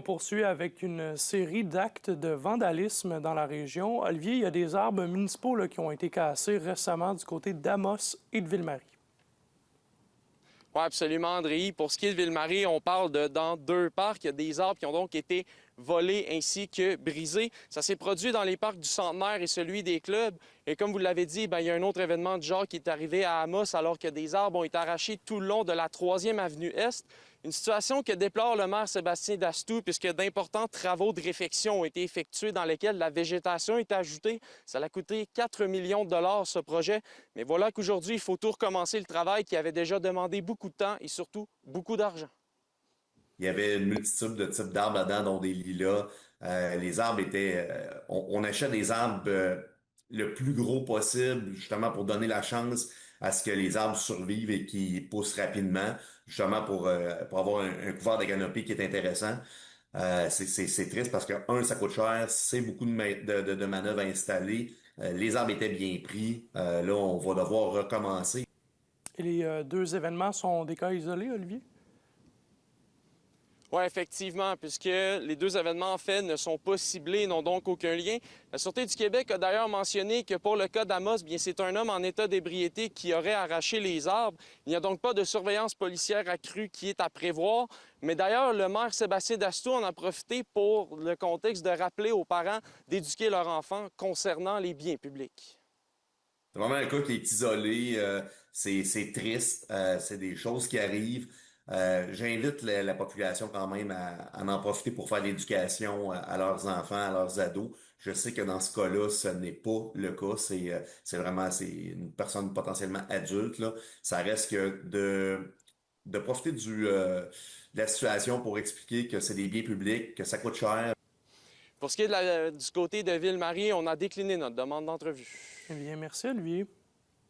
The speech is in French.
poursuit avec une série d'actes de vandalisme dans la région. Olivier, il y a des arbres municipaux qui ont été cassés récemment du côté d'Amos et de Ville-Marie. Oui, absolument, André. Pour ce qui est de Ville-Marie, on parle de dans 2 parcs. Il y a des arbres qui ont donc été volés ainsi que brisés. Ça s'est produit dans les parcs du Centenaire et celui des clubs. Et comme vous l'avez dit, il y a un autre événement du genre qui est arrivé à Amos alors que des arbres ont été arrachés tout le long de la 3e avenue Est. Une situation que déplore le maire Sébastien Dastou puisque d'importants travaux de réfection ont été effectués dans lesquels la végétation est ajoutée. Ça a coûté 4 millions de dollars ce projet. Mais voilà qu'aujourd'hui, il faut tout recommencer le travail qui avait déjà demandé beaucoup de temps et surtout beaucoup d'argent. Il y avait une multitude de types d'arbres là-dedans, dont des lilas. Les arbres étaient... on achète des arbres le plus gros possible, justement pour donner la chance à ce que les arbres survivent et qu'ils poussent rapidement, justement pour avoir un couvert de canopée qui est intéressant. C'est triste parce que, un, ça coûte cher, c'est beaucoup de manœuvres à installer. Les arbres étaient bien pris. Là, on va devoir recommencer. Et les deux événements sont des cas isolés, Olivier? Oui, effectivement, puisque les 2 événements en fait ne sont pas ciblés, n'ont donc aucun lien. La Sûreté du Québec a d'ailleurs mentionné que pour le cas d'Amos, bien c'est un homme en état d'ébriété qui aurait arraché les arbres. Il n'y a donc pas de surveillance policière accrue qui est à prévoir. Mais d'ailleurs, le maire Sébastien Dastou en a profité pour le contexte de rappeler aux parents d'éduquer leurs enfants concernant les biens publics. C'est vraiment un cas qui est isolé, c'est triste, c'est des choses qui arrivent. J'invite la population quand même à en profiter pour faire l'éducation à leurs enfants, à leurs ados. Je sais que dans ce cas-là, ce n'est pas le cas. C'est vraiment c'est une personne potentiellement adulte là. Ça reste que de profiter de la situation pour expliquer que c'est des biens publics, que ça coûte cher. Pour ce qui est du côté de Ville-Marie, on a décliné notre demande d'entrevue. Eh bien, merci, Olivier.